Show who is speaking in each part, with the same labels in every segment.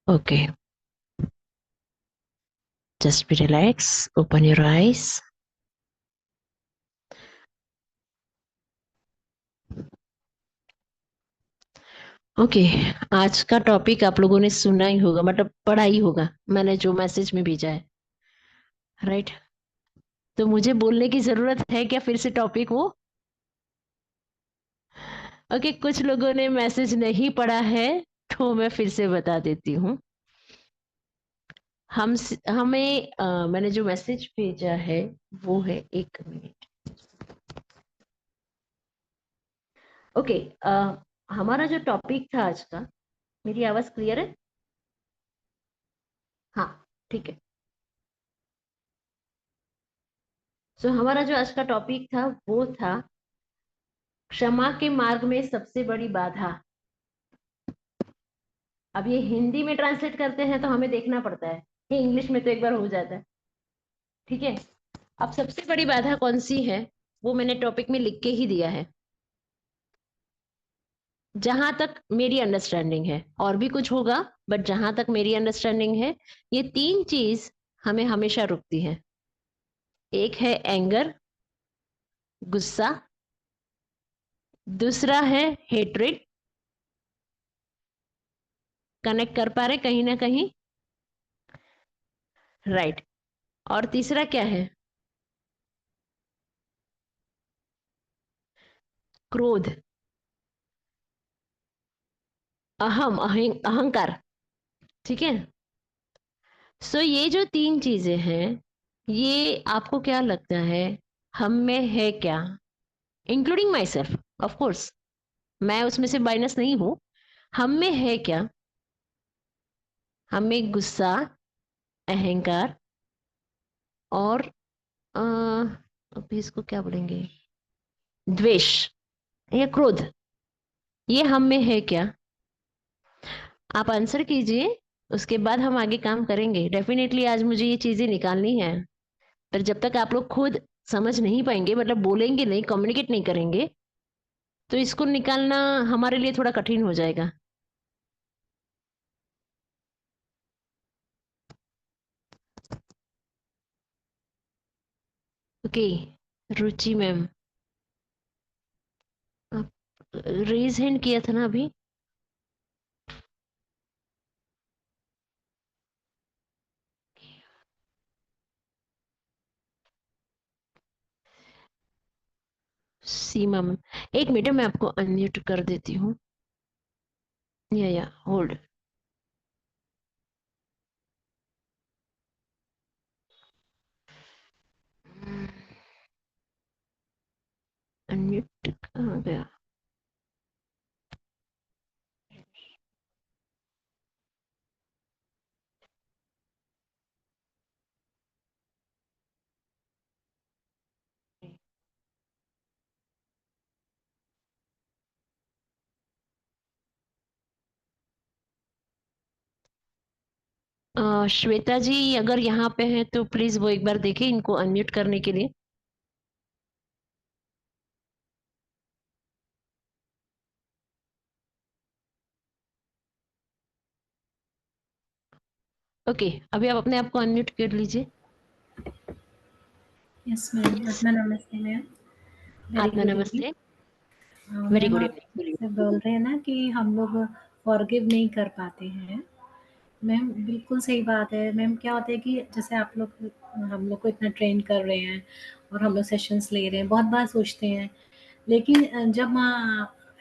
Speaker 1: Okay, just be relaxed. Open your eyes. Okay, आज का topic आप लोगों ने सुना ही होगा, मतलब पढ़ा ही होगा, मैंने जो मैसेज में भेजा है। राइट। तो मुझे बोलने की जरूरत है क्या फिर से टॉपिक वो? ओके, कुछ लोगों ने मैसेज नहीं पढ़ा है, तो मैं फिर से बता देती हूँ। मैंने जो मैसेज भेजा है वो है, एक मिनट। ओके, हमारा जो टॉपिक था आज का, मेरी आवाज क्लियर है? हाँ, ठीक है। सो हमारा जो आज का टॉपिक था वो था क्षमा के मार्ग में सबसे बड़ी बाधा। अब ये हिंदी में ट्रांसलेट करते हैं तो हमें देखना पड़ता है, ये इंग्लिश में तो एक बार हो जाता है। ठीक है। अब सबसे बड़ी बाधा कौन सी है, वो मैंने टॉपिक में लिख के ही दिया है। जहां तक मेरी अंडरस्टैंडिंग है, और भी कुछ होगा, बट जहां तक मेरी अंडरस्टैंडिंग है, ये तीन चीज हमें हमेशा रुकती है। एक है एंगर, गुस्सा। दूसरा है हेट्रेड। कनेक्ट कर पा रहे कहीं ना कहीं? राइट। और तीसरा क्या है? क्रोध, अहंकार। ठीक है। सो ये जो तीन चीजें हैं, ये आपको क्या लगता है हम में है क्या? Including my self, of course, मैं उसमें से माइनस नहीं हूं। हम में है क्या? हमें गुस्सा, अहंकार और अ, अभी इसको क्या बोलेंगे, द्वेष या क्रोध, ये हम में है क्या? आप आंसर कीजिए, उसके बाद हम आगे काम करेंगे। डेफिनेटली आज मुझे ये चीजें निकालनी है, पर जब तक आप लोग खुद समझ नहीं पाएंगे, मतलब बोलेंगे नहीं, कम्युनिकेट नहीं करेंगे, तो इसको निकालना हमारे लिए थोड़ा कठिन हो जाएगा। ओके, रुचि मैम, आप रेज हैंड किया था ना अभी? सीमा मैम, एक मिनट मैं आपको अनम्यूट कर देती हूँ। या होल्ड। अनम्यूट कहाँ गया? श्वेता जी अगर यहाँ पे हैं तो प्लीज वो एक बार देखें इनको अनम्यूट करने के लिए। ओके, अभी आप अपने आप को अनम्यूट कर लीजिए।
Speaker 2: यस मैम, अपना नमस्ते मैम। वेरी
Speaker 1: आत्मा
Speaker 2: गुड इवनिंग।
Speaker 1: नमस्ते। वेरी
Speaker 2: मैम
Speaker 1: गुड
Speaker 2: आप
Speaker 1: इवनिंग।
Speaker 2: जैसे बोल रहे हैं ना कि हम लोग फॉरगिव नहीं कर पाते हैं। मैम बिल्कुल सही बात है। मैम क्या होता है कि जैसे आप लोग हम लोग को इतना ट्रेन कर रहे हैं और हम लोग सेशंस ले रहे हैं, बहुत बार सोचते हैं, लेकिन जब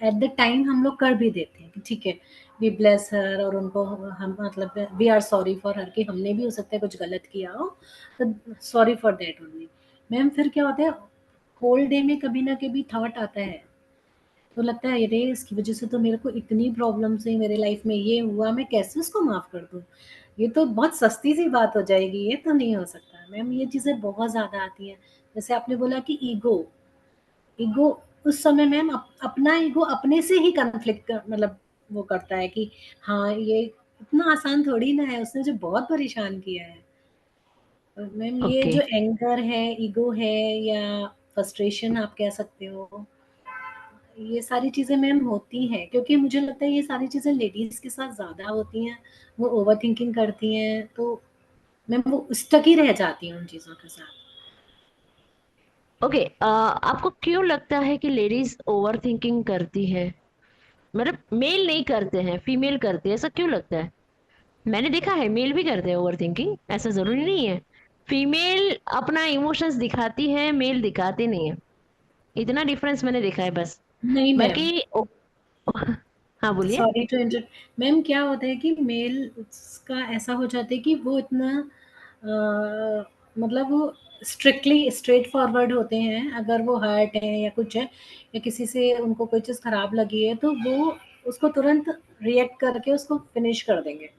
Speaker 2: एट द टाइम हम लोग कर भी देते हैं कि ठीक है, वी ब्लेस हर, और उनको हम मतलब we are sorry for her कि हमने भी हो सकता है कुछ गलत किया हो, तो sorry for that only. Ma'am फिर क्या होता है, होल डे में कभी ना कभी थॉट आता है, तो लगता है अरे इसकी वजह से तो मेरे को इतनी प्रॉब्लम्स हुई, मेरे लाइफ में ये हुआ, मैं कैसे उसको माफ़ कर दूँ? ये तो बहुत सस्ती सी बात हो जाएगी, ये तो नहीं हो सकता। मैम ये चीज़ें बहुत ज़्यादा आती हैं। जैसे आपने बोला कि ईगो, ईगो उस समय मैम अपना ईगो अपने से ही कन्फ्लिक्ट मतलब वो करता है कि हाँ, ये इतना आसान थोड़ी ना है, उसने जो बहुत परेशान किया है। और मैम ये
Speaker 1: ओके।
Speaker 2: जो एंगर है, ईगो है, या फ्रस्ट्रेशन आप कह सकते हो, ये सारी चीज़ें मैम होती हैं, क्योंकि मुझे लगता है ये सारी चीज़ें लेडीज़ के साथ ज़्यादा होती हैं। वो ओवरथिंकिंग करती हैं, तो मैम वो स्टक ही रह जाती हैं उन चीज़ों के साथ।
Speaker 1: ओके, आपको क्यों लगता है कि लेडीज ओवर थिंकिंग करती है? मतलब मेल नहीं करते हैं, फीमेल करती है, ऐसा क्यों लगता है? मैंने देखा है मेल भी करते हैं ओवर थिंकिंग, ऐसा जरूरी नहीं है। फीमेल अपना इमोशंस दिखाती है, मेल दिखाते नहीं है, इतना डिफरेंस मैंने देखा है बस।
Speaker 2: नहीं मैम,
Speaker 1: बाकी हाँ बोलिए।
Speaker 2: सॉरी टू इंटर मैम, क्या होता है कि मेल का ऐसा हो जाता है कि वो इतना मतलब वो स्ट्रिक्टली स्ट्रेट फॉरवर्ड होते हैं। अगर वो हर्ट है या कुछ है या किसी से उनको कोई चीज़ खराब लगी है, तो वो उसको तुरंत रिएक्ट करके उसको फिनिश कर देंगे।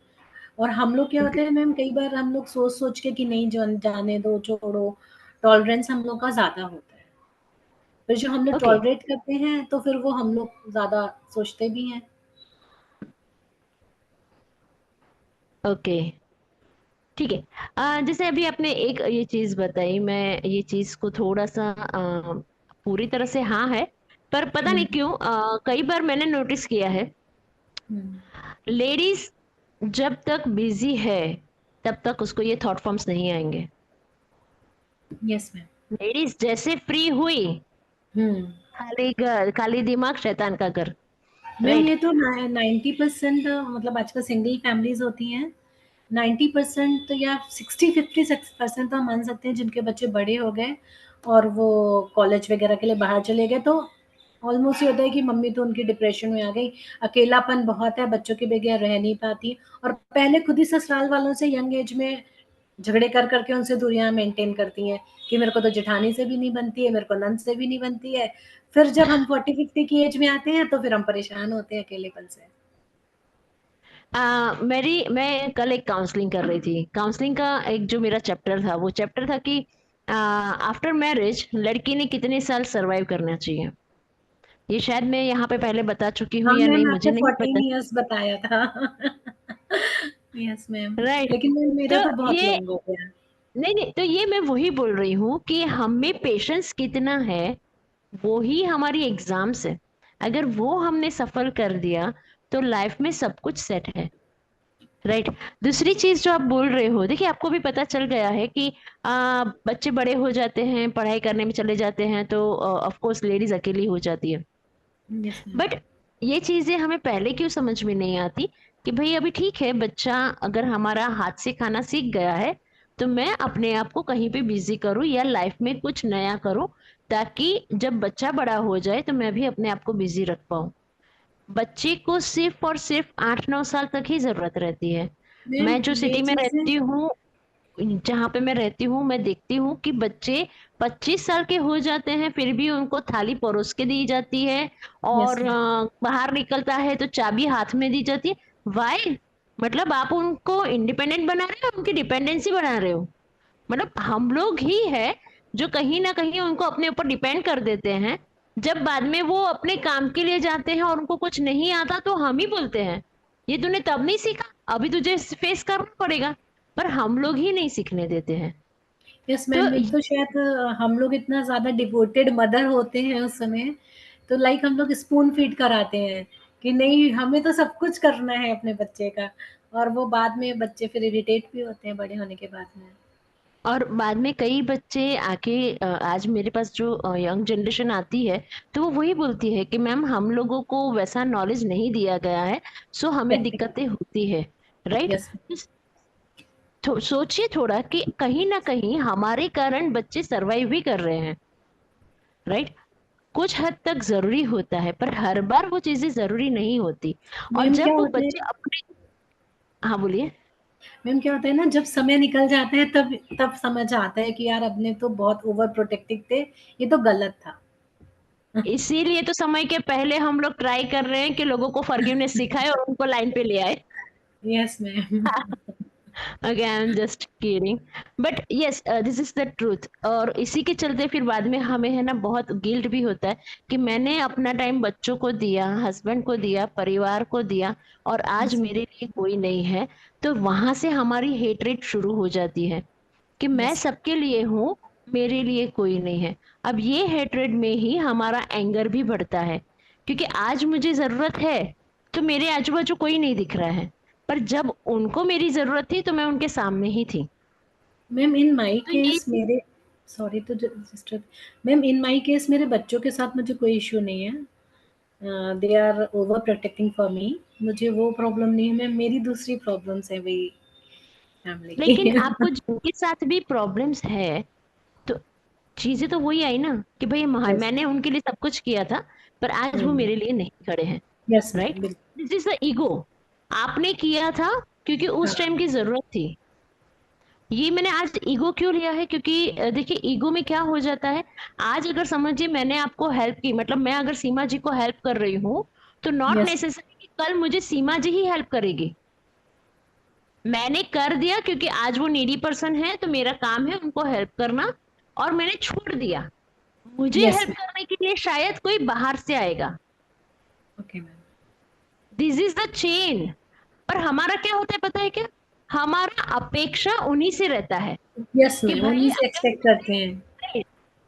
Speaker 2: और हम लोग क्या होते हैं मैम, कई बार हम लोग सोच सोच के कि नहीं जाने दो, छोड़ो, टॉलरेंस हम लोग का ज़्यादा होता है। फिर जो हम लोग
Speaker 1: ओके।
Speaker 2: टॉलरेट करते हैं तो फिर वो हम लोग ज़्यादा सोचते भी हैं।
Speaker 1: ओके, ठीक है। जैसे अभी आपने एक ये चीज बताई, मैं ये चीज को थोड़ा सा पूरी तरह से हाँ है, पर पता नहीं
Speaker 2: हम्म।
Speaker 1: क्यों कई बार मैंने नोटिस किया है,
Speaker 2: हम्म।
Speaker 1: लेडीज जब तक बिजी है तब तक उसको ये थॉट फॉर्म्स नहीं आएंगे।
Speaker 2: Yes ma'am.
Speaker 1: लेडीज जैसे फ्री हुई,
Speaker 2: हम्म।
Speaker 1: खाली घर, खाली दिमाग शैतान का घर।
Speaker 2: Ma'am
Speaker 1: right.
Speaker 2: ये तो 90% मतलब आजकल सिंगल फैमिलीज होती हैं। 90% या 60-50% तो हम मान सकते हैं जिनके बच्चे बड़े हो गए और वो कॉलेज वगैरह के लिए बाहर चले गए, तो ऑलमोस्ट ये होता है कि मम्मी तो उनकी डिप्रेशन में आ गई। अकेलापन बहुत है, बच्चों के बगैर रह नहीं पाती, और पहले खुद ही ससुराल वालों से यंग एज में झगड़े कर करके उनसे दूरियां मेंटेन करती हैं कि मेरे को तो जेठानी से भी नहीं बनती है, मेरे को नंद से भी नहीं बनती है। फिर जब हम 40-50 की एज में आते हैं तो फिर हम परेशान होते हैं अकेलेपन से।
Speaker 1: मैं कल एक काउंसलिंग कर रही थी। काउंसलिंग का एक जो मेरा चैप्टर था, वो चैप्टर था कि आफ्टर मैरिज लड़की ने कितने साल सरवाइव करना चाहिए। ये शायद मैं यहाँ पे पहले बता चुकी हूँ
Speaker 2: हाँ
Speaker 1: या नहीं,
Speaker 2: मैम,
Speaker 1: मुझे
Speaker 2: आपने
Speaker 1: नहीं पता।
Speaker 2: 14 इयर्स बताया था। Yes ma'am.
Speaker 1: राइट।
Speaker 2: लेकिन मैम मेरा
Speaker 1: तो
Speaker 2: तो बहुत
Speaker 1: ये,
Speaker 2: लॉन्ग हो गया।
Speaker 1: नहीं नहीं, तो ये मैं वही बोल रही हूँ कि हम में पेशेंस कितना है, वो ही हमारी एग्जाम्स है। अगर वो हमने सफल कर दिया तो लाइफ में सब कुछ सेट है। राइट। दूसरी चीज जो आप बोल रहे हो, देखिए आपको भी पता चल गया है कि बच्चे बड़े हो जाते हैं, पढ़ाई करने में चले जाते हैं, तो ऑफ कोर्स लेडीज अकेली हो जाती है।
Speaker 2: Yes ma'am.
Speaker 1: बट ये चीजें हमें पहले क्यों समझ में नहीं आती कि भाई अभी ठीक है, बच्चा अगर हमारा हाथ से खाना सीख गया है तो मैं अपने आप को कहीं पे बिजी करूँ या लाइफ में कुछ नया करूँ, ताकि जब बच्चा बड़ा हो जाए तो मैं भी अपने आप को बिजी रख पाऊँ। बच्चे को सिर्फ और सिर्फ 8-9 साल तक ही जरूरत रहती है।
Speaker 2: मैम
Speaker 1: मैं जो
Speaker 2: ये
Speaker 1: सिटी में
Speaker 2: चीजें,
Speaker 1: रहती हूँ, जहाँ पे मैं रहती हूँ, मैं देखती हूँ कि बच्चे 25 साल के हो जाते हैं फिर भी उनको थाली परोस के दी जाती है,
Speaker 2: यस
Speaker 1: और
Speaker 2: मैम।
Speaker 1: बाहर निकलता है तो चाबी हाथ में दी जाती है। वाई? मतलब आप उनको इंडिपेंडेंट बना रहे हो, उनकी डिपेंडेंसी बना रहे हो। मतलब हम लोग ही है जो कहीं ना कहीं उनको अपने ऊपर डिपेंड कर देते हैं। जब बाद में वो अपने काम के लिए जाते हैं और उनको कुछ नहीं आता तो हम ही बोलते हैं, ये तूने तब नहीं सीखा, अभी तुझे फेस करना पड़ेगा। पर हम लोग ही नहीं सीखने देते हैं।
Speaker 2: यस
Speaker 1: तो
Speaker 2: मैम, एक तो शायद हम लोग इतना ज्यादा डिवोटेड मदर होते हैं उस समय, तो लाइक हम लोग स्पून फीड कराते हैं कि नहीं, हमें तो सब कुछ करना है अपने बच्चे का। और वो बाद में बच्चे फिर इरिटेट भी होते हैं बड़े होने के बाद में।
Speaker 1: और बाद में कई बच्चे आके आज मेरे पास जो यंग जनरेशन आती है, तो वो वही बोलती है कि मैम हम लोगों को वैसा नॉलेज नहीं दिया गया है, सो हमें
Speaker 2: प्रैक्टिकल।
Speaker 1: दिक्कतें होती है। राइट।
Speaker 2: यस।
Speaker 1: सोचिए थोड़ा कि कहीं ना कहीं हमारे कारण बच्चे सरवाइव भी कर रहे हैं। राइट। कुछ हद तक जरूरी होता है पर हर बार वो चीजें जरूरी नहीं होती। और
Speaker 2: मैम क्या
Speaker 1: जब वो
Speaker 2: होता है
Speaker 1: बच्चे अपने, हाँ बोलिए।
Speaker 2: मैम क्या होता है ना, जब समय निकल जाता है तब तब समझ आता है कि यार अपने तो बहुत ओवर प्रोटेक्टिव थे, ये तो गलत था।
Speaker 1: इसीलिए तो समय के पहले हम लोग ट्राई कर रहे हैं कि लोगों को फॉरगिवनेस सिखाए और उनको लाइन पे ले आए।
Speaker 2: Yes ma'am.
Speaker 1: Okay, I'm just kidding. But yes, this is the truth. और इसी के चलते फिर बाद में हमें है ना बहुत गिल्ट भी होता है कि मैंने अपना टाइम बच्चों को दिया, हस्बैंड को दिया, परिवार को दिया, और आज
Speaker 2: यस
Speaker 1: मेरे लिए कोई नहीं है। तो वहां से हमारी हेट्रेट शुरू हो जाती है कि मैं
Speaker 2: यस।
Speaker 1: सबके लिए हूँ, मेरे लिए कोई नहीं है। अब ये हेट्रेड में ही हमारा एंगर भी बढ़ता है क्योंकि आज मुझे जरूरत है तो मेरे आजू बाजू कोई नहीं दिख रहा है, पर जब उनको मेरी जरूरत थी तो मैं उनके सामने ही थी।
Speaker 2: मैम इन माय
Speaker 1: तो ये
Speaker 2: केस मेरे सॉरी तो sister, ma'am in my case मेरे बच्चों के साथ मुझे कोई इश्यू नहीं है। They are over protecting for me, मुझे वो प्रॉब्लम नहीं है मैम। मेरी दूसरी प्रॉब्लम्स है वही फैमिली
Speaker 1: लेकिन
Speaker 2: की।
Speaker 1: आपको जिनके साथ भी प्रॉब्लम्स है, तो चीजें तो वही आई ना कि भाई
Speaker 2: यस
Speaker 1: मैंने उनके लिए सब कुछ किया था, पर आज वो
Speaker 2: मैम।
Speaker 1: मेरे लिए नहीं खड़े हैं।
Speaker 2: Yes ma'am,
Speaker 1: right.
Speaker 2: बिल्कुल।
Speaker 1: This is the ego. आपने किया था क्योंकि उस
Speaker 2: हाँ।
Speaker 1: टाइम की जरूरत थी। ये मैंने आज ईगो क्यों लिया है, क्योंकि देखिए ईगो में क्या हो जाता है। आज अगर समझिए मैंने आपको हेल्प की, मतलब मैं अगर सीमा जी को हेल्प कर रही हूँ, तो नॉट
Speaker 2: यस।
Speaker 1: नेसेसरी कि कल मुझे सीमा जी ही हेल्प करेगी। मैंने कर दिया क्योंकि आज वो नीडी पर्सन है, तो मेरा काम है उनको हेल्प करना, और मैंने छोड़ दिया। मुझे
Speaker 2: यस
Speaker 1: हेल्प
Speaker 2: मैम।
Speaker 1: करने के लिए शायद कोई बाहर से आएगा।
Speaker 2: Okay ma'am.
Speaker 1: This is the chain. पर हमारा क्या होता है पता है क्या? हमारा अपेक्षा उन्हीं से रहता है
Speaker 2: यस
Speaker 1: कि
Speaker 2: मैम,
Speaker 1: भाई
Speaker 2: उन्हीं से
Speaker 1: अगर
Speaker 2: एक्सपेक्ट करते हैं।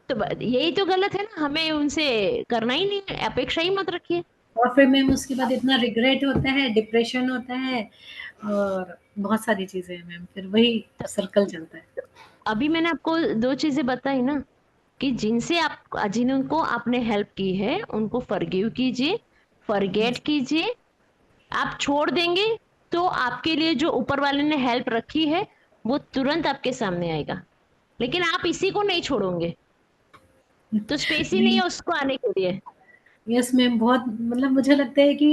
Speaker 1: तो यही तो गलत है ना, हमें उनसे करना ही नहीं है, अपेक्षा ही मत रखिए।
Speaker 2: और फिर मैम उसके बाद इतना रिग्रेट होता है, डिप्रेशन होता है और बहुत सारी चीज़ें हैं मैम, फिर वही
Speaker 1: तो
Speaker 2: सर्कल चलता है।
Speaker 1: अभी मैंने आपको दो चीजें बताई ना, कि जिनसे आप जिनको आपने हेल्प की है उनको फॉरगिव कीजिए, फॉरगेट
Speaker 2: यस।
Speaker 1: कीजिए। आप छोड़ देंगे तो आपके लिए जो ऊपर वाले ने हेल्प रखी है वो तुरंत आपके सामने आएगा। लेकिन आप इसी को नहीं छोड़ोगे तो स्पेस ही नहीं
Speaker 2: नहीं,
Speaker 1: है उसको आने के लिए।
Speaker 2: यस मैम, बहुत मतलब मुझे लगता है कि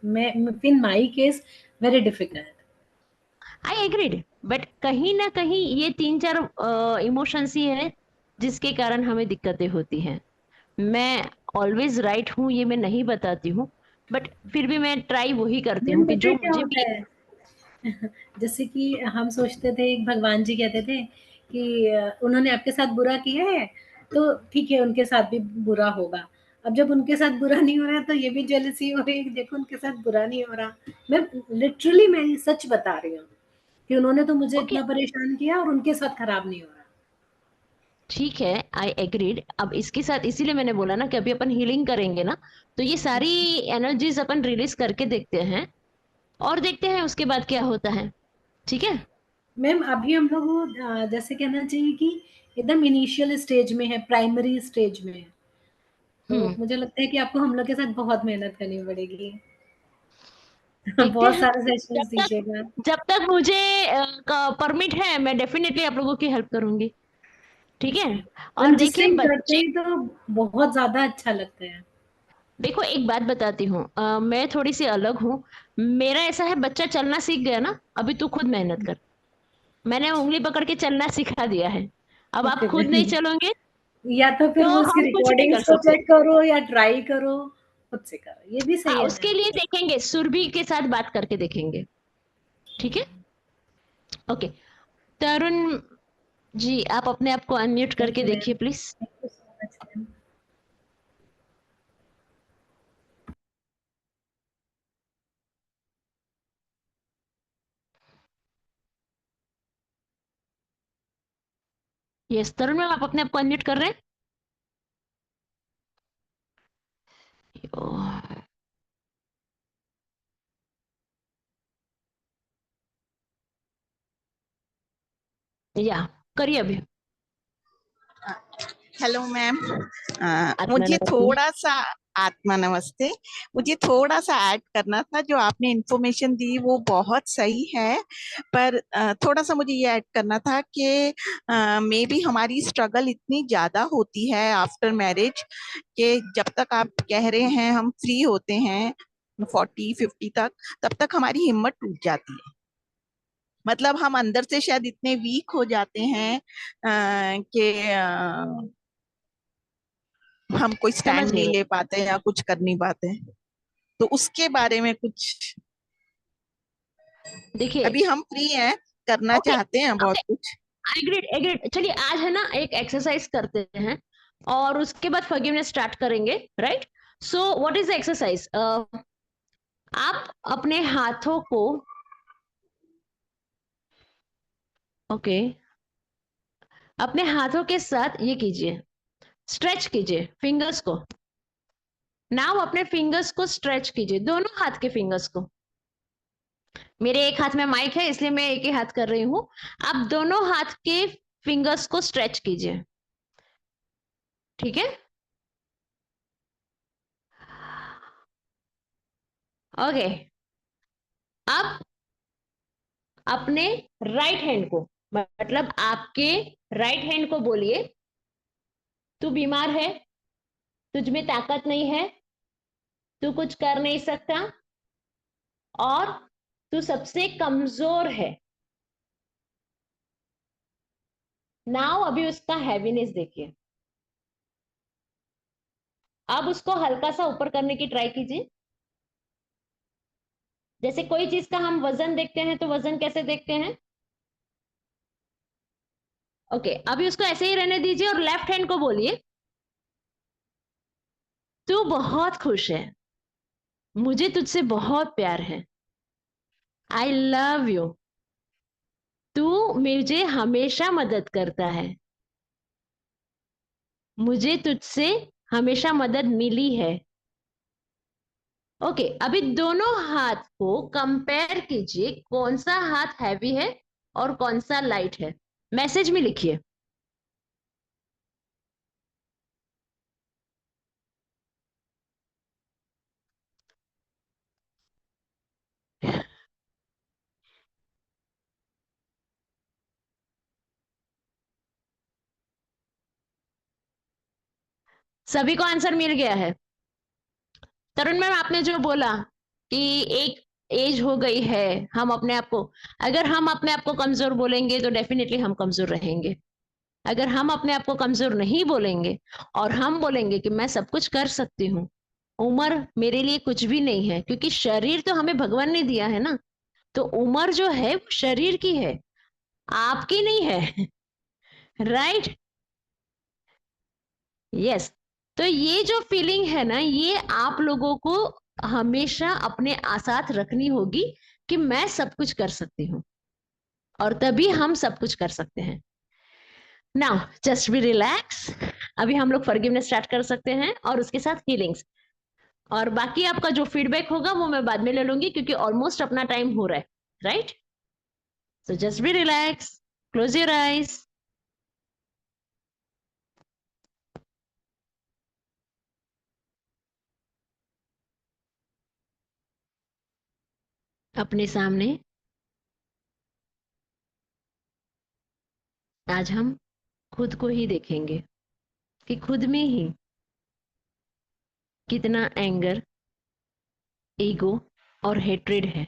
Speaker 2: मैं इन my case very difficult.
Speaker 1: I agreed, but कहीं ना कहीं ये तीन चार इमोशंस ही है जिसके कारण हमें दिक्कतें होती हैं। मैं ऑलवेज राइट हूँ ये मैं नहीं बताती हूँ, बट फिर भी मैं ट्राई वही करती
Speaker 2: मैम
Speaker 1: हूँ कि
Speaker 2: पता
Speaker 1: जो
Speaker 2: है क्या
Speaker 1: मुझे
Speaker 2: होता
Speaker 1: भी।
Speaker 2: है? जैसे कि हम सोचते थे, एक भगवान जी कहते थे कि उन्होंने आपके साथ बुरा किया है, तो ठीक है उनके साथ भी बुरा होगा। अब जब उनके साथ बुरा नहीं हो रहा है तो ये भी जेलसी हो रही है कि देखो उनके साथ बुरा नहीं हो रहा। मैं लिटरली मैं ये सच बता रही हूँ कि उन्होंने तो मुझे
Speaker 1: ओके,
Speaker 2: इतना परेशान किया और उनके साथ खराब नहीं हो रहा।
Speaker 1: ठीक है, आई एग्रीड। अब इसके साथ इसीलिए मैंने बोला ना कि अभी अपन हीलिंग करेंगे ना, तो ये सारी एनर्जीज अपन रिलीज करके देखते हैं, और देखते हैं उसके बाद क्या होता है। ठीक है।
Speaker 2: मैम अभी हम लोग जैसे कहना चाहिए कि एकदम इनिशियल स्टेज में है, प्राइमरी स्टेज में है। तो
Speaker 1: हम्म।
Speaker 2: मुझे लगता है कि आपको हम लोग के साथ बहुत मेहनत करनी पड़ेगी।
Speaker 1: देखते
Speaker 2: बहुत
Speaker 1: हैं।
Speaker 2: सारे
Speaker 1: जब
Speaker 2: सेशंस
Speaker 1: तक
Speaker 2: दीजिएगा।
Speaker 1: जब तक मुझे परमिट है मैं डेफिनेटली आप लोगों की हेल्प करूंगी। ठीक है। और
Speaker 2: मैम जिस
Speaker 1: देखिए
Speaker 2: टाइम करते
Speaker 1: बच्चे,
Speaker 2: हैं तो बहुत ज़्यादा अच्छा लगता है।
Speaker 1: देखो एक बात बताती हूँ, मैं थोड़ी सी अलग हूँ। मेरा ऐसा है, बच्चा चलना सीख गया ना, अभी तू खुद मेहनत कर। मैंने उंगली पकड़ के चलना सिखा दिया है। अब आप
Speaker 2: ओके
Speaker 1: खुद नहीं
Speaker 2: मैम।
Speaker 1: चलोगे
Speaker 2: या तो फिर
Speaker 1: तो
Speaker 2: वो उसकी
Speaker 1: हम कुछ नहीं कर
Speaker 2: रिकॉर्डिंग्स को
Speaker 1: सकते।
Speaker 2: चेक करो या ट्राई करो, खुद से करो, ये भी
Speaker 1: हाँ,
Speaker 2: सही है
Speaker 1: उसके
Speaker 2: मैम।
Speaker 1: लिए देखेंगे, सुरभि के साथ बात करके देखेंगे। ठीक है। ओके। तरुण जी, आप अपने आप को अनम्यूट
Speaker 2: थैंक
Speaker 1: करके
Speaker 2: यू मैम।
Speaker 1: देखिए please.
Speaker 2: Thank you so much ma'am.
Speaker 1: Yes Tarun ma'am, आप अपने आप को अनम्यूट कर रहे हैं? या करिए अभी।
Speaker 3: Hello ma'am.
Speaker 1: आत्मा
Speaker 3: मुझे
Speaker 1: नमस्ते।
Speaker 3: थोड़ा सा आत्मा नमस्ते। मुझे थोड़ा सा ऐड करना था, जो आपने इंफॉर्मेशन दी वो बहुत सही है, पर थोड़ा सा मुझे ये ऐड करना था कि मे बी हमारी स्ट्रगल इतनी ज्यादा होती है आफ्टर मैरिज कि जब तक आप कह रहे हैं हम फ्री होते हैं 40-50 तक, तब तक हमारी हिम्मत टूट जाती है। मतलब हम अंदर से शायद इतने वीक हो जाते हैं कि हम कोई
Speaker 1: समझ
Speaker 3: स्टैंड
Speaker 1: गई
Speaker 3: नहीं
Speaker 1: मैं।
Speaker 3: ले पाते या कुछ कर नहीं पाते। तो उसके बारे में कुछ,
Speaker 1: देखिए।
Speaker 3: अभी हम फ्री हैं, करना
Speaker 1: ओके।
Speaker 3: चाहते हैं बहुत
Speaker 1: ओके।
Speaker 3: कुछ।
Speaker 1: एग्रीड एग्रीड, चलिए आज है ना एक एक्सरसाइज करते हैं, और उसके बाद फॉरगिवनेस स्टार्ट करेंगे। Right. So what is the exercise? आप अपने हाथों को, ओके, अपने हाथों के साथ ये कीजिए, स्ट्रेच कीजिए फिंगर्स को। नाउ अपने फिंगर्स को स्ट्रेच कीजिए, दोनों हाथ के फिंगर्स को। मेरे एक हाथ में माइक है इसलिए मैं एक ही हाथ कर रही हूं। आप दोनों हाथ के फिंगर्स को स्ट्रेच कीजिए, ठीक है? ओके, अब अपने राइट हैंड को, मतलब आपके राइट हैंड को बोलिए, तू बीमार है, तुझ में ताकत नहीं है, तू कुछ कर नहीं सकता और तू सबसे कमजोर है। नाउ अभी उसका हैवीनेस देखिए। अब उसको हल्का सा ऊपर करने की ट्राई कीजिए। जैसे कोई चीज का हम वजन देखते हैं तो वजन कैसे देखते हैं? ओके, अभी उसको ऐसे ही रहने दीजिए और लेफ्ट हैंड को बोलिए, तू बहुत खुश है, मुझे तुझसे बहुत प्यार है, आई लव यू, तू मुझे हमेशा मदद करता है, मुझे तुझसे हमेशा मदद मिली है। ओके, अभी दोनों हाथ को कंपेयर कीजिए, कौन सा हाथ हैवी है और कौन सा लाइट है। मैसेज में लिखिए। सभी को आंसर मिल गया है? तरुण मैम, आपने जो बोला कि एक एज हो गई है, हम अपने आप को, अगर हम अपने आप को कमजोर बोलेंगे तो डेफिनेटली हम कमजोर रहेंगे। अगर हम अपने आप को कमजोर नहीं बोलेंगे और हम बोलेंगे कि मैं सब कुछ कर सकती हूँ, उम्र मेरे लिए कुछ भी नहीं है, क्योंकि शरीर तो हमें भगवान ने दिया है ना, तो उम्र जो है वो शरीर की है, आपकी नहीं है। राइट? यस। तो ये जो फीलिंग है ना, ये आप लोगों को हमेशा अपने साथ रखनी होगी कि मैं सब कुछ कर सकती हूँ, और तभी हम सब कुछ कर सकते हैं। Now just be relax. अभी हम लोग फॉरगिवनेस स्टार्ट कर सकते हैं और उसके साथ हीलिंग्स, और बाकी आपका जो फीडबैक होगा वो मैं बाद में ले लूंगी, क्योंकि ऑलमोस्ट अपना टाइम हो रहा है। Right? So just be relax, close your eyes. अपने सामने आज हम खुद को ही देखेंगे कि खुद में ही कितना एंगर, ईगो और हेट्रेड है।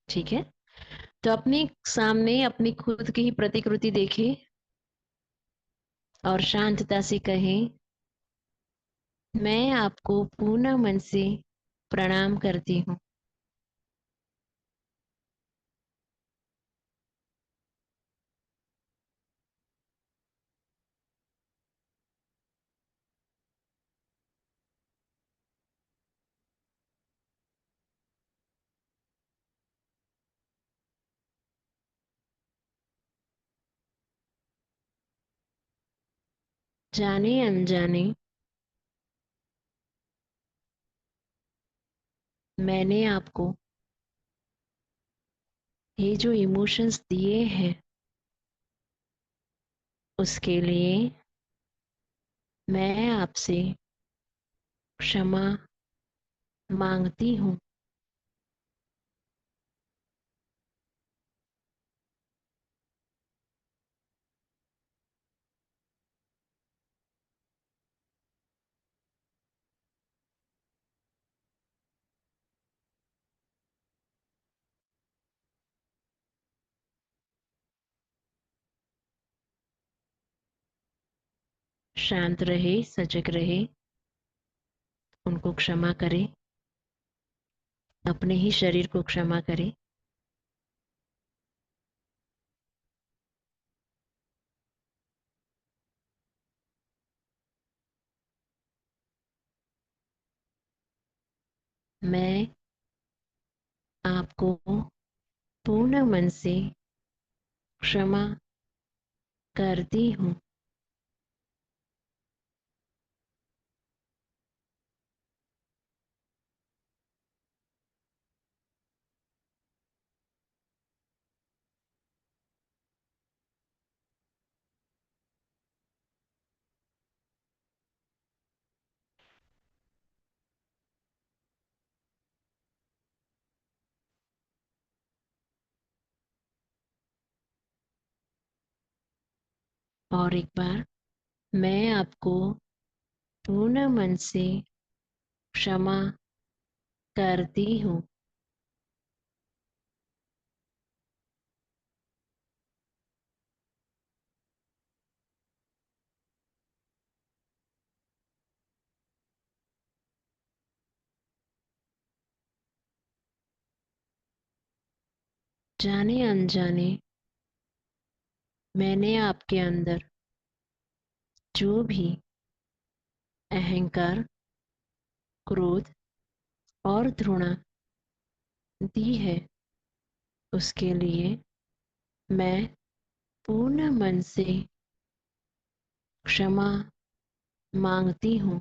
Speaker 1: ठीक है? तो अपने सामने अपनी खुद की ही प्रतिकृति देखें और शांतता से कहें, मैं आपको पूर्ण मन से प्रणाम करती हूँ। जाने अनजाने मैंने आपको ये जो इमोशंस दिए हैं, उसके लिए मैं आपसे क्षमा मांगती हूँ। शांत रहे, सजग रहे, उनको क्षमा करें, अपने ही शरीर को क्षमा करें। मैं आपको पूर्ण मन से क्षमा करती हूँ। और एक बार मैं आपको पूर्ण मन से क्षमा करती हूँ। जाने अनजाने मैंने आपके अंदर जो भी अहंकार, क्रोध और घृणा दी है, उसके लिए मैं पूर्ण मन से क्षमा मांगती हूँ।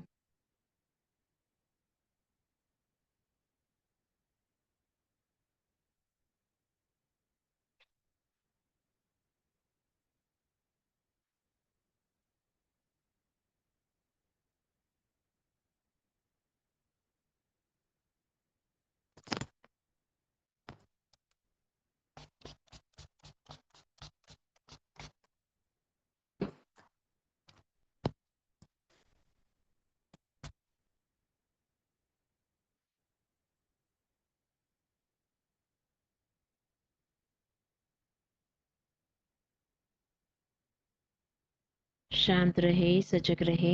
Speaker 1: शांत रहे, सजग रहे।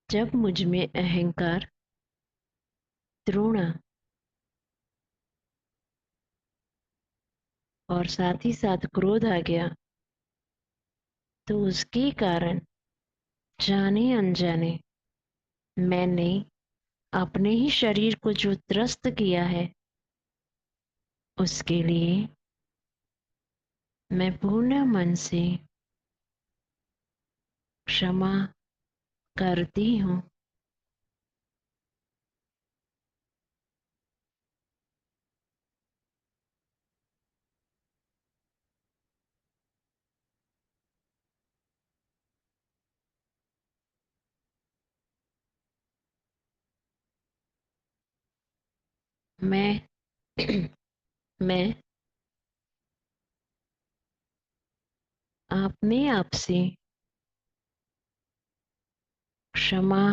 Speaker 1: जब मुझ में अहंकार, घृणा और साथ ही साथ क्रोध आ गया, तो उसके कारण जाने अनजाने मैंने अपने ही शरीर को जो त्रस्त किया है, उसके लिए मैं पूर्ण मन से क्षमा करती हूँ। मैं मैं अपने आप से क्षमा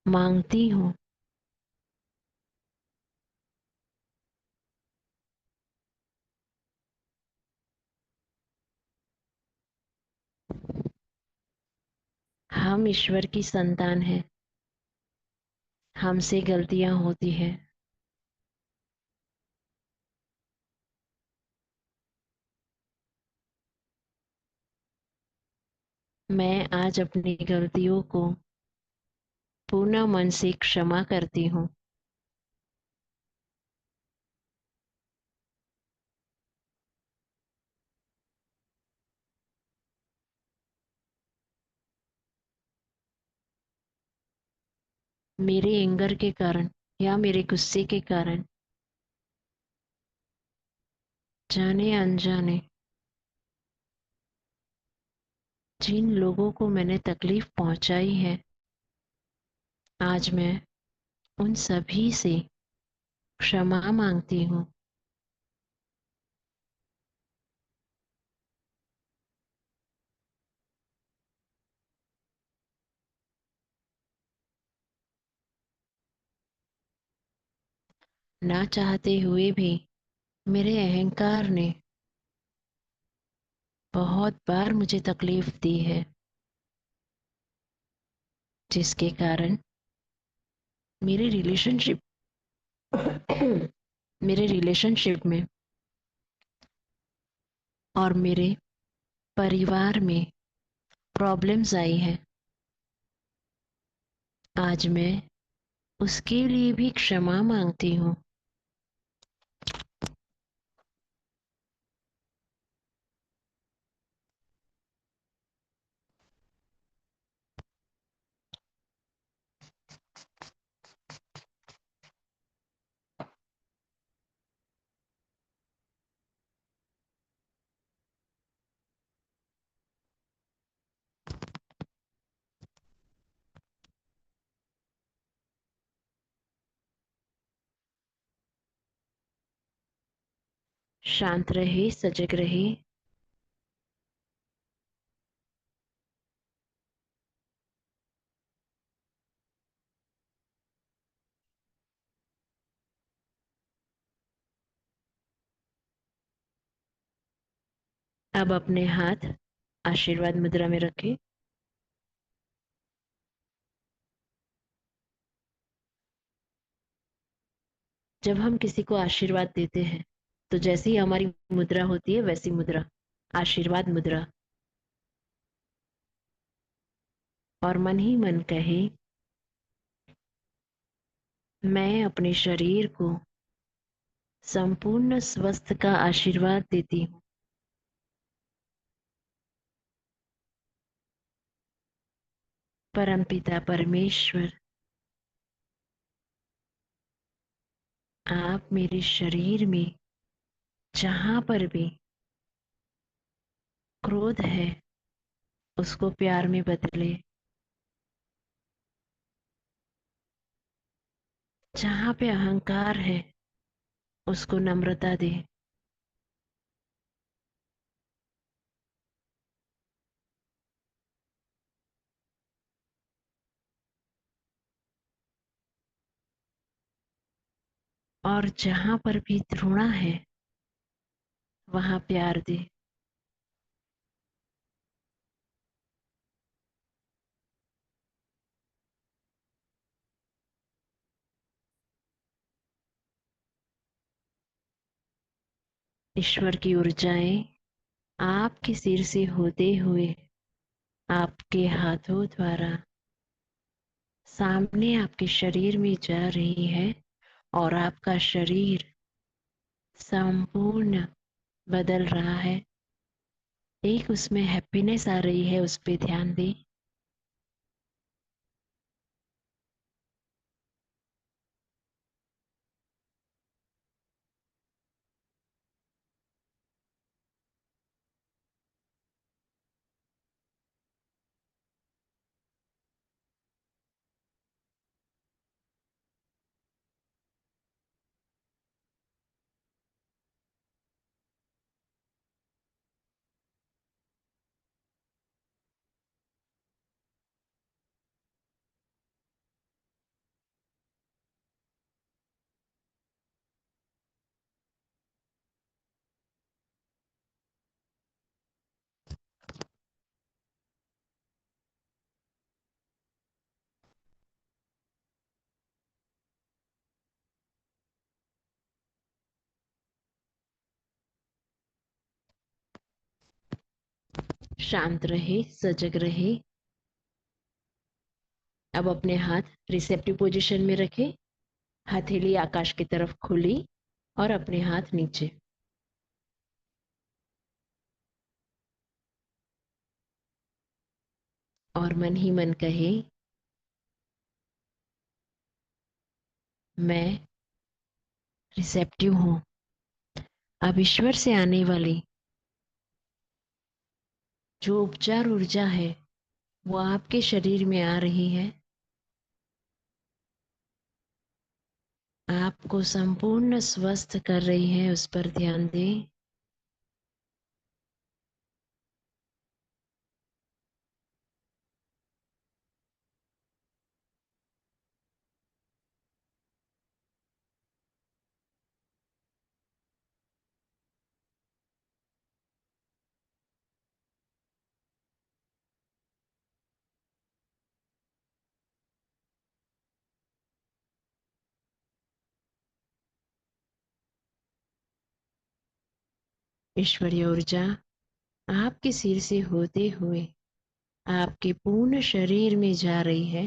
Speaker 1: मांगती हूँ। हम ईश्वर की संतान हैं, हमसे गलतियां होती है। मैं आज अपनी गलतियों को पूर्ण मन से क्षमा करती हूँ। मेरे एंगर के कारण या मेरे गुस्से के कारण जाने अनजाने जिन लोगों को मैंने तकलीफ पहुंचाई है, आज मैं उन सभी से क्षमा मांगती हूँ। ना चाहते हुए भी मेरे अहंकार ने बहुत बार मुझे तकलीफ दी है, जिसके कारण मेरे रिलेशनशिप मेरे रिलेशनशिप में और मेरे परिवार में प्रॉब्लम्स आई है। आज मैं उसके लिए भी क्षमा मांगती हूँ। शांत रहे, सजग रहे। अब अपने हाथ आशीर्वाद मुद्रा में रखें। जब हम किसी को आशीर्वाद देते हैं तो जैसी हमारी मुद्रा होती है वैसी मुद्रा, आशीर्वाद मुद्रा। और मन ही मन कहे, मैं अपने शरीर को संपूर्ण स्वस्थ का आशीर्वाद देती हूँ। परमपिता परमेश्वर, आप मेरे शरीर में जहां पर भी क्रोध है उसको प्यार में बदले, जहां पे अहंकार है उसको नम्रता दे, और जहां पर भी घृणा है वहां प्यार दे। ईश्वर की ऊर्जाएं आपके सिर से होते हुए आपके हाथों द्वारा सामने आपके शरीर में जा रही है और आपका शरीर संपूर्ण बदल रहा है। एक उसमें हैप्पीनेस आ रही है, उस पे ध्यान दें। शांत रहे, सजग रहे। अब अपने हाथ रिसेप्टिव पोजीशन में रखें। हथेली आकाश की तरफ खुली और अपने हाथ नीचे। और मन ही मन कहे, मैं रिसेप्टिव हूं। अब ईश्वर से आने वाली जो उपचार ऊर्जा है वो आपके शरीर में आ रही है। आपको संपूर्ण स्वस्थ कर रही है, उस पर ध्यान दें। ईश्वरीय ऊर्जा आपके सिर से होते हुए आपके पूर्ण शरीर में जा रही है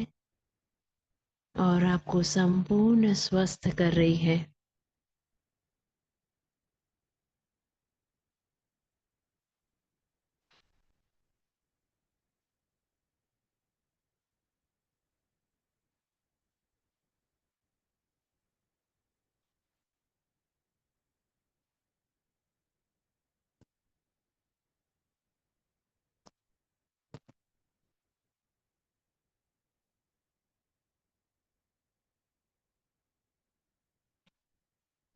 Speaker 1: और आपको संपूर्ण स्वस्थ कर रही है।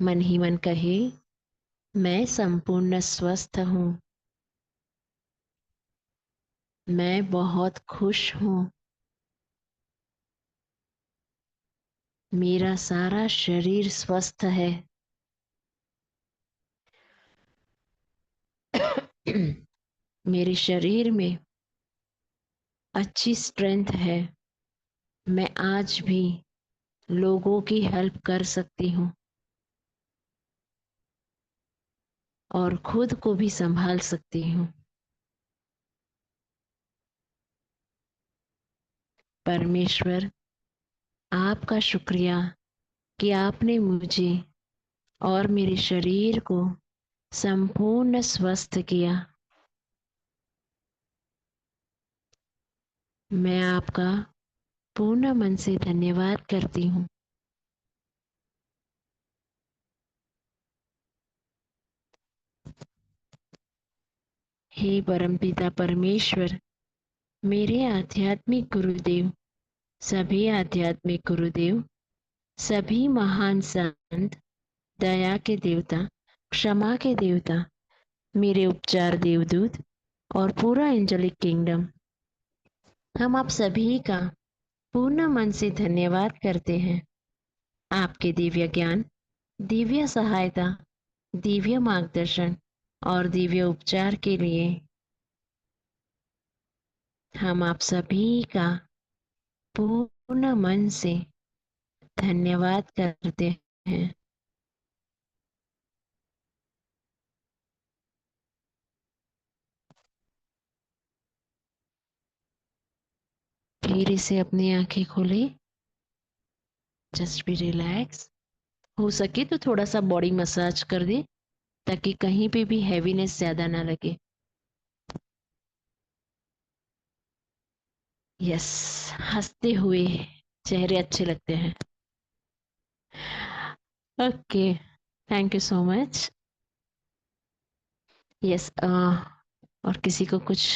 Speaker 1: मन ही मन कहे, मैं संपूर्ण स्वस्थ हूँ। मैं बहुत खुश हूँ। मेरा सारा शरीर स्वस्थ है। मेरे शरीर में अच्छी स्ट्रेंथ है। मैं आज भी लोगों की हेल्प कर सकती हूँ और खुद को भी संभाल सकती हूँ। परमेश्वर, आपका शुक्रिया कि आपने मुझे और मेरे शरीर को संपूर्ण स्वस्थ किया। मैं आपका पूर्ण मन से धन्यवाद करती हूँ। हे परमपिता परमेश्वर, मेरे आध्यात्मिक गुरुदेव, सभी आध्यात्मिक गुरुदेव, सभी महान संत, दया के देवता, क्षमा के देवता, मेरे उपचार देवदूत और पूरा एंजेलिक किंगडम, हम आप सभी का पूर्ण मन से धन्यवाद करते हैं। आपके दिव्य ज्ञान, दिव्य सहायता, दिव्य मार्गदर्शन और दिव्य उपचार के लिए हम आप सभी का पूर्ण मन से धन्यवाद करते हैं। फिर इसे अपनी आंखें खोले। Just be relax. हो सके तो थोड़ा सा बॉडी मसाज कर दे ताकि कहीं पे भी हैवीनेस ज्यादा ना लगे। यस, हंसते हुए चेहरे अच्छे लगते हैं। Okay, thank you so much. Yes, और किसी को कुछ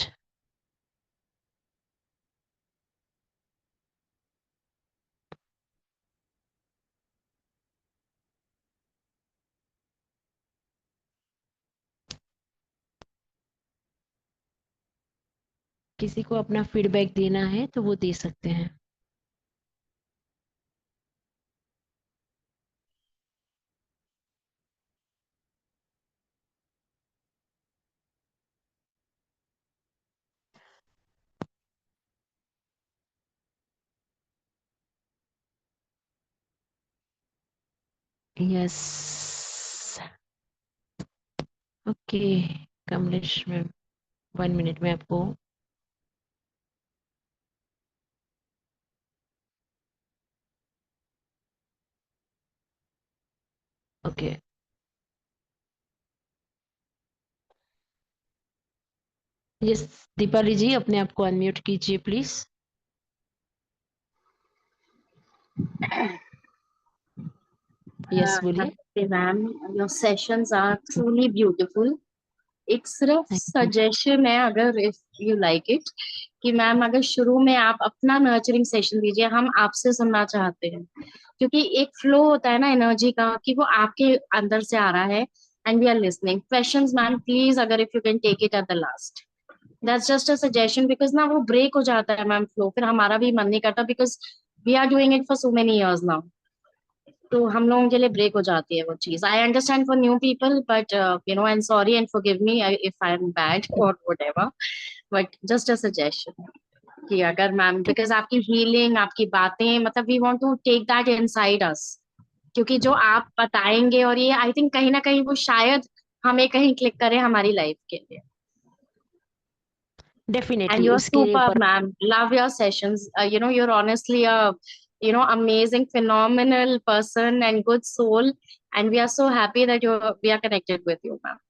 Speaker 1: किसी को अपना फीडबैक देना है तो वो दे सकते हैं। Yes, okay Kamlesh ma'am, 1 minute में आपको ओके। यस, दीपाली जी अपने आप को अनम्यूट कीजिए प्लीज। यस बोलिए।
Speaker 4: Namaste, ma'am. Your sessions are truly beautiful. एक सिर्फ
Speaker 1: थैंक यू।
Speaker 4: सजेशन है, अगर इफ यू लाइक इट, कि मैम अगर शुरू में आप अपना नर्चरिंग सेशन दीजिए, हम आपसे सुनना चाहते हैं, क्योंकि एक फ्लो होता है ना एनर्जी का कि वो आपके अंदर से आ रहा है, and we are listening. Questions ma'am please, अगर if you can take it at the last, that's just a suggestion, because ना वो ब्रेक हो जाता है मैम फ्लो, फिर हमारा भी मन नहीं करता, because we are doing it for so many years now, तो हम लोगों के लिए ब्रेक हो जाती है वो चीज। I understand for new people, but you know, and sorry and forgive me if I am bad और whatever, but just a suggestion कि अगर मैम,
Speaker 1: ठीक।
Speaker 4: बिकॉज आपकी हीलिंग, आपकी बातें, मतलब we want to take that inside us, क्योंकि जो आप बताएंगे, और ये आई थिंक कहीं ना कहीं वो शायद हमें कहीं क्लिक करे हमारी लाइफ के लिए। And
Speaker 1: डेफिनेटली
Speaker 4: you're
Speaker 1: उसके
Speaker 4: superb,
Speaker 1: ऊपर
Speaker 4: ma'am. Love your sessions. You know, you're honestly a, you know, amazing, phenomenal person and good soul. And we are so happy that we are connected with you, ma'am.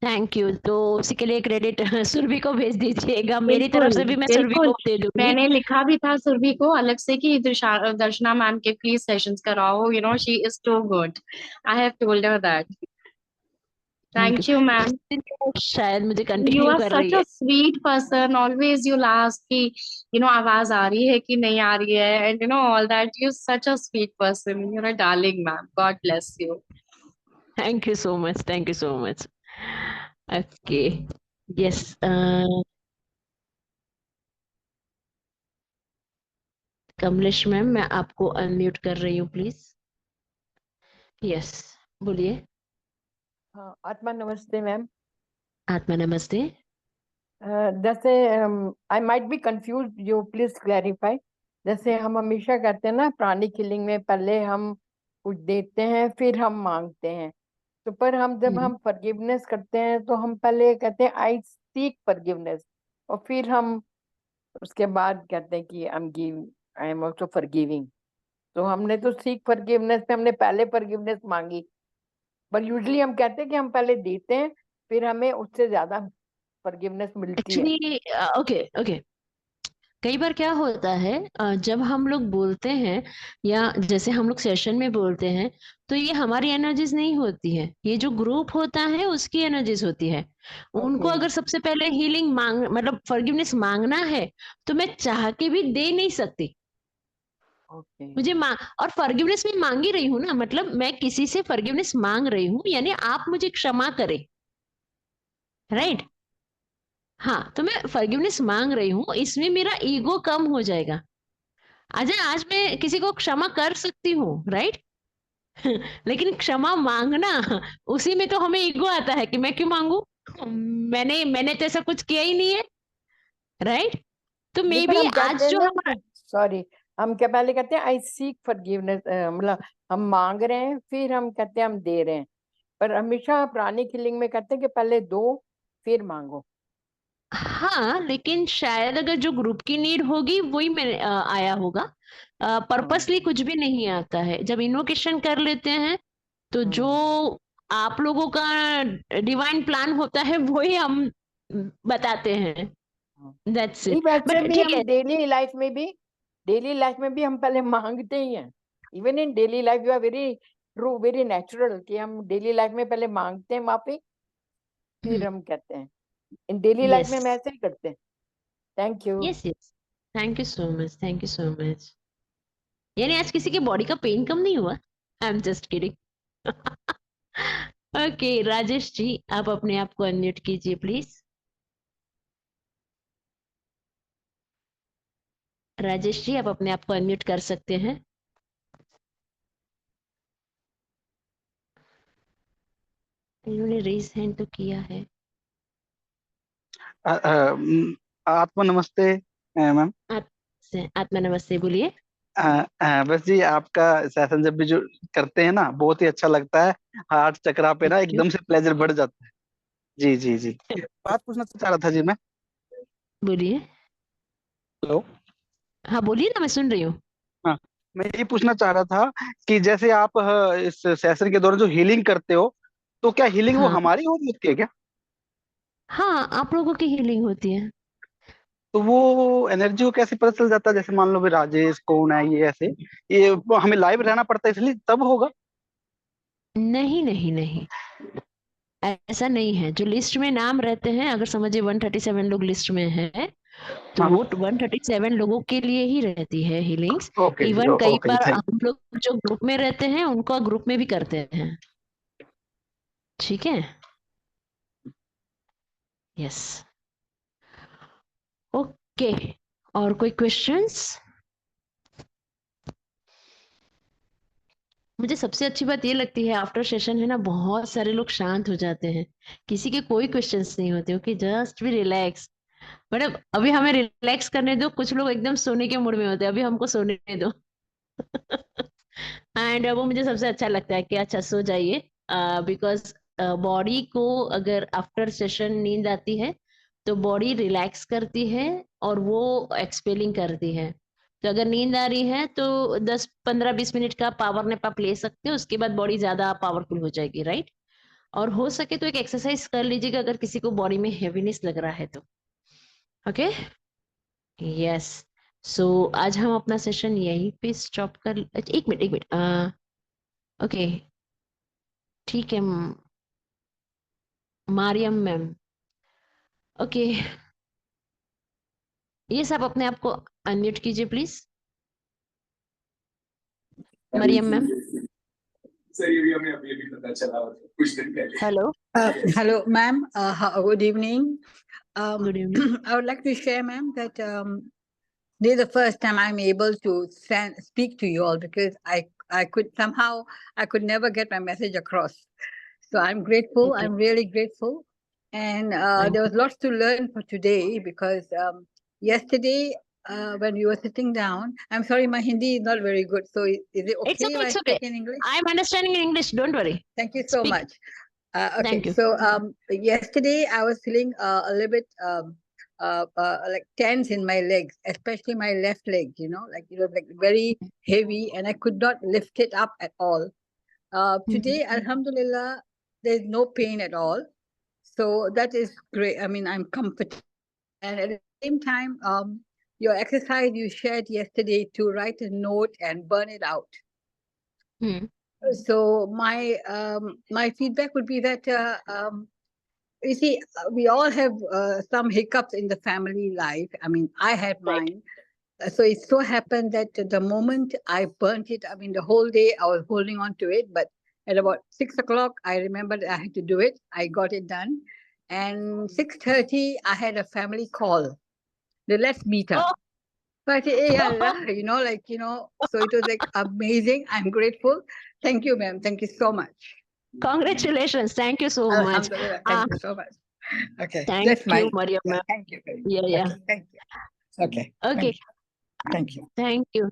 Speaker 1: Thank you. तो उसी के लिए credit Surabhi को भेज दीजिएगा, मेरी तरफ
Speaker 4: बिल्कुल,
Speaker 1: से भी मैं सुरभि
Speaker 4: बिल्कुल।
Speaker 1: को दे दूंगी।
Speaker 4: मैंने लिखा भी था सुरभि को अलग से कि दर्शना मैम के प्लीज सेशंस कराओ, you know, she is too good. I have told her that.
Speaker 1: Thank you.
Speaker 4: Thank you, ma'am.
Speaker 1: उस दिन वो शायद मुझे
Speaker 4: You
Speaker 1: कंटिन्यू
Speaker 4: are
Speaker 1: कर
Speaker 4: such
Speaker 1: रही
Speaker 4: a
Speaker 1: है।
Speaker 4: sweet person. Always you'll ask कि you know आवाज आ रही है कि नहीं आ रही है, and you know all that. You're such a sweet person. You're a darling, ma'am. God bless you.
Speaker 1: Thank you so much, thank you so much. Okay, yes, Kamlesh ma'am, मैं आपको अनम्यूट कर रही हूँ, प्लीज। यस, बोलिए।
Speaker 5: हाँ, आत्मा नमस्ते ma'am.
Speaker 1: आत्मा नमस्ते।
Speaker 5: जैसे I might be confuse, you please clarify. जैसे हम हमेशा कहते हैं ना, प्राणी किलिंग में पहले हम कुछ देते हैं फिर हम मांगते हैं। तो पर हम जब हम फॉरगिवनेस करते हैं तो हम पहले कहते हैं आई सीक फॉरगिवनेस, और फिर हम उसके बाद कहते हैं कि आई एम ऑल्सो फॉरगिविंग। तो हमने तो सीक फॉरगिवनेस में हमने पहले फॉरगिवनेस मांगी, पर यूजली हम कहते हैं कि हम पहले देते हैं फिर हमें उससे ज्यादा फॉरगिवनेस मिलती है।
Speaker 1: एक्चुअली ओके ओके, कई बार क्या होता है, जब हम लोग बोलते हैं या जैसे हम लोग सेशन में बोलते हैं, तो ये हमारी एनर्जीज नहीं होती है, ये जो ग्रुप होता है उसकी एनर्जीज होती है। उनको
Speaker 5: ओके
Speaker 1: अगर सबसे पहले हीलिंग मांग मतलब फॉरगिवनेस मांगना है, तो मैं चाह के भी दे नहीं सकती।
Speaker 5: ओके
Speaker 1: मुझे और फॉरगिवनेस भी मांग ही रही हूँ ना, मतलब मैं किसी से फॉरगिवनेस मांग रही हूँ, यानी आप मुझे क्षमा करें, राइट? हाँ, तो मैं फॉरगिवनेस मांग रही हूँ, इसमें मेरा ईगो कम हो जाएगा। अजय, आज मैं किसी को क्षमा कर सकती हूँ, राइट? लेकिन क्षमा मांगना, उसी में तो हमें ईगो आता है कि मैं क्यों मांगू, मैंने तो ऐसा कुछ किया ही नहीं है, राइट? तो
Speaker 5: नहीं,
Speaker 1: मे
Speaker 5: पर
Speaker 1: बी
Speaker 5: हम कहते
Speaker 1: आज
Speaker 5: हैं
Speaker 1: जो
Speaker 5: ना,
Speaker 1: हम
Speaker 5: सॉरी, हम क्या पहले कहते हैं आई सीक फॉरगिवनेस, मतलब हम मांग रहे हैं फिर हम कहते हैं हम दे रहे हैं। पर हमेशा पुरानी किलिंग में कहते हैं कि पहले दो फिर मांगो।
Speaker 1: हाँ, लेकिन शायद अगर जो ग्रुप की नीड होगी वही में आया होगा। पर्पसली कुछ भी नहीं आता है। जब इन्वोकेशन कर लेते हैं तो जो आप लोगों का डिवाइन प्लान होता है वही हम बताते हैं, दैट्स
Speaker 5: नहीं,
Speaker 1: इट।
Speaker 5: वैसे
Speaker 1: बट
Speaker 5: भी
Speaker 1: ठीक
Speaker 5: हम
Speaker 1: है,
Speaker 5: डेली लाइफ में भी हम पहले मांगते ही हैं। Even in daily life you are very true, very natural, कि हम डेली लाइफ में पहले मांगते हैं माफी फिर हम कहते हैं। इन डेली लाइफ
Speaker 1: यस
Speaker 5: में हम ऐसे ही करते हैं। Thank you.
Speaker 1: Yes yes, thank you so much, thank you so much. यानी आज किसी के बॉडी का पेन कम नहीं हुआ? I am just kidding. Okay, Rajesh ji, आप अपने आप को अनम्यूट कीजिए प्लीज। राजेश जी, आप अपने आप को अनम्यूट कर सकते हैं। इन्होंने रेज हैंड तो किया है।
Speaker 6: आत्मा नमस्ते मैम।
Speaker 1: आत्मा नमस्ते, बोलिए।
Speaker 6: बस जी, आपका सेशन जब भी जो करते हैं ना, बहुत ही अच्छा लगता है। हार्ट चक्रा पे ना
Speaker 1: थैंक यू।
Speaker 6: एकदम से प्लेजर बढ़ जाता है। जी जी जी। बात पूछना चाह रहा था जी मैं।
Speaker 1: बोलिए।
Speaker 6: हेलो।
Speaker 1: हाँ, बोलिए ना, मैं सुन रही हूँ।
Speaker 6: हाँ, मैं ये पूछना चाह रहा था कि जैसे आप इस सेशन के दौरान जो हीलिंग करते हो, तो क्या हीलिंग वो
Speaker 1: हाँ
Speaker 6: हमारी होती है क्या?
Speaker 1: हाँ, आप लोगों की हीलिंग होती है।
Speaker 6: तो वो एनर्जी को कैसे पता चल जाता है? जैसे मान लो भी राजेश कौन है, ये ऐसे, ये वो हमें लाइव रहना पड़ता है इसलिए तब होगा?
Speaker 1: नहीं नहीं नहीं, ऐसा नहीं है। जो लिस्ट में नाम रहते हैं, अगर समझिए 137 लोग लिस्ट में हैं, तो
Speaker 6: हाँ।
Speaker 1: वो 137 लोगों के लिए ही रहती है हीलिंग्स।
Speaker 6: ओके जी,
Speaker 1: इवन कई
Speaker 6: ओके जी,
Speaker 1: बार
Speaker 6: थैंक।
Speaker 1: हम लोग जो ग्रुप में रहते हैं उनको ग्रुप में भी करते हैं। ठीक है, यस, ओके। और कोई क्वेश्चंस? मुझे सबसे अच्छी बात ये लगती है, आफ्टर सेशन है ना, बहुत सारे लोग शांत हो जाते हैं, किसी के कोई क्वेश्चंस नहीं होते। ओके, जस्ट भी रिलैक्स। मतलब अभी हमें रिलैक्स करने दो, कुछ लोग एकदम सोने के मूड में होते हैं, अभी हमको सोने दो। एंड वो मुझे सबसे अच्छा लगता है कि अच्छा सो जाइए, बिकॉज बॉडी को अगर आफ्टर सेशन नींद आती है तो बॉडी रिलैक्स करती है और वो एक्सपेलिंग करती है। तो अगर नींद आ रही है तो 10 15 20 मिनट का पावर नैप आप ले सकते हो, उसके बाद बॉडी ज्यादा पावरफुल हो जाएगी, राइट? और हो सके तो एक एक्सरसाइज कर लीजिएगा अगर किसी को बॉडी में हेवीनेस लग रहा है तो। Okay, yes. सो आज हम अपना सेशन यहीं पे स्टॉप कर, अच्छा, एक मिनट एक मिनट, ओके, ठीक है। मारियम मैम, ओके, ये सब अपने आप को अनम्यूट कीजिए प्लीज। मरियम मैम,
Speaker 7: सर ये भी हमें अभी पता चला कुछ दिन पहले।
Speaker 1: Hello,
Speaker 8: Hello, ma'am. Good evening.
Speaker 1: Good evening.
Speaker 8: I would like to share, ma'am, that this is the first time I'm able to speak to you all because I could never get my message across. So I'm grateful.
Speaker 1: Okay.
Speaker 8: I'm really grateful. And
Speaker 1: Thank
Speaker 8: there was lots to learn for today because yesterday when we were sitting down, I'm sorry, my Hindi is not very good. So is it okay
Speaker 1: It's okay,
Speaker 8: if I
Speaker 1: it's okay.
Speaker 8: speak in English?
Speaker 1: I'm understanding in English, don't worry.
Speaker 8: Thank you so
Speaker 1: Speak.
Speaker 8: much. Okay,
Speaker 1: Thank you.
Speaker 8: so yesterday I was feeling a little bit like tense in my legs, especially my left leg. You know, like it was like very heavy, and I could not lift it up at all. Today, Alhamdulillah, there's no pain at all, so that is great. I mean, I'm comforted, and at the same time, your exercise you shared yesterday to write a note and burn it out.
Speaker 1: Hmm.
Speaker 8: So my feedback would be that you see we all have some hiccups in the family life. I mean, I had mine. So it so happened that the moment I burnt it, I mean, the whole day I was holding on to it, but at about 6 o'clock, I remembered I had to do it. I got it done, and 6:30 I had a family call. Let's meet up.
Speaker 1: Oh.
Speaker 8: So I said, hey, Allah, you know, like, you know, so it was like amazing. I'm grateful. Thank you, ma'am. Thank you so much.
Speaker 1: Congratulations. Thank you so much.
Speaker 8: Alhamdulillah. Thank you so much. Okay.
Speaker 1: Thank
Speaker 8: That's my,
Speaker 1: you, Mariam ma'am.
Speaker 8: thank you very much.
Speaker 1: Yeah, yeah.
Speaker 8: Okay, thank you. Okay.
Speaker 1: Okay.
Speaker 8: Thank you.
Speaker 1: Thank you.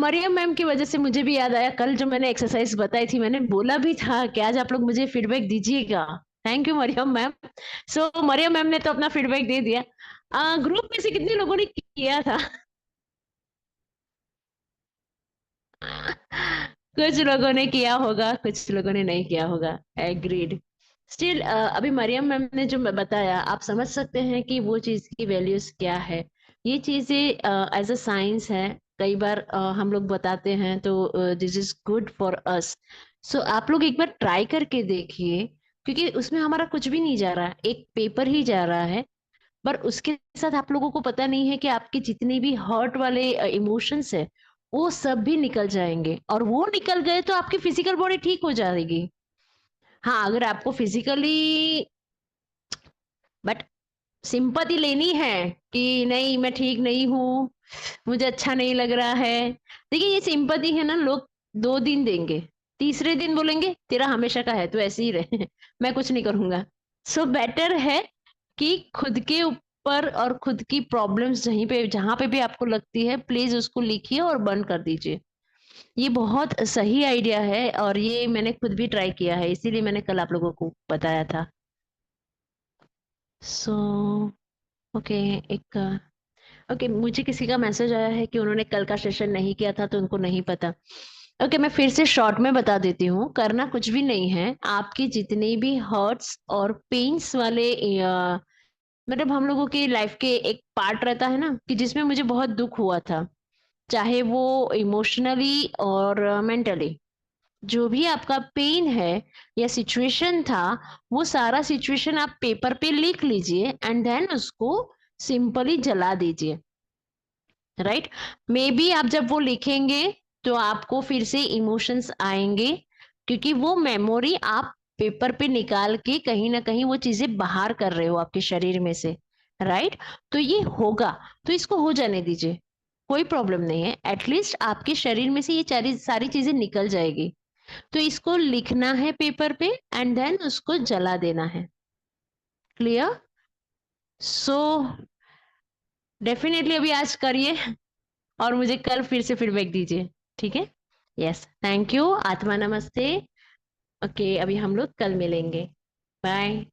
Speaker 1: Mariam ma'am की वजह से मुझे भी याद आया, कल जो मैंने एक्सरसाइज बताई थी, मैंने बोला भी था कि आज आप लोग मुझे फीडबैक दीजिएगा। Thank you Mariam ma'am. So Mariam ma'am ने तो अपना फीडबैक दे दिया। ग्रुप में से कितने लोगों ने किया था? कुछ लोगों ने किया होगा, कुछ लोगों ने नहीं किया होगा। एग्रीड। स्टिल अभी मरियम मैम ने जो बताया, आप समझ सकते हैं कि वो चीज की वैल्यूज क्या है। ये चीजें एज अ साइंस है, कई बार हम लोग बताते हैं तो this is good for us. So आप लोग एक बार ट्राई करके देखिए, क्योंकि उसमें हमारा कुछ भी नहीं जा रहा है, एक पेपर ही जा रहा है। पर उसके साथ आप लोगों को पता नहीं है कि आपके जितने भी हर्ट वाले इमोशंस है वो सब भी निकल जाएंगे, और वो निकल गए तो आपकी फिजिकल बॉडी ठीक हो जाएगी। हाँ, अगर आपको फिजिकली बट सिंपैथी लेनी है कि नहीं मैं ठीक नहीं हूँ, मुझे अच्छा नहीं लग रहा है, देखिए ये सिंपैथी है ना, लोग 2 दिन देंगे, तीसरे दिन बोलेंगे तेरा हमेशा का है, तू ऐसे ही रहे मैं कुछ नहीं करूंगा। सो बेटर है कि खुद के ऊपर और खुद की प्रॉब्लम्स जहां पे भी आपको लगती है, प्लीज उसको लिखिए और बंद कर दीजिए। ये बहुत सही आइडिया है, और ये मैंने खुद भी ट्राई किया है, इसीलिए मैंने कल आप लोगों को बताया था। सो ओके, ओके मुझे किसी का मैसेज आया है कि उन्होंने कल का सेशन नहीं किया था तो उनको नहीं पता। ओके, मैं फिर से शॉर्ट में बता देती हूँ। करना कुछ भी नहीं है, आपकी जितने भी हर्ट्स और पेन्स वाले मतलब हम लोगों की लाइफ के एक पार्ट रहता है ना, कि जिसमें मुझे बहुत दुख हुआ था, चाहे वो इमोशनली और मेंटली, जो भी आपका पेन है या सिचुएशन था, वो सारा सिचुएशन आप पेपर पे लिख लीजिए एंड देन उसको सिंपली जला दीजिए। राइट, मे बी आप जब वो लिखेंगे तो आपको फिर से इमोशंस आएंगे, क्योंकि वो मेमोरी आप पेपर पे निकाल के कहीं ना कहीं वो चीजें बाहर कर रहे हो आपके शरीर में से। राइट, तो ये होगा, तो इसको हो जाने दीजिए, कोई प्रॉब्लम नहीं है। एटलीस्ट आपके शरीर में से ये सारी चीजें निकल जाएगी। तो इसको लिखना है पेपर पे एंड देन उसको जला देना है। क्लियर? सो डेफिनेटली अभी आज करिए और मुझे कल फिर से फीडबैक दीजिए, ठीक है? Yes, thank you. आत्मा नमस्ते। ओके, अभी हम लोग कल मिलेंगे। बाय।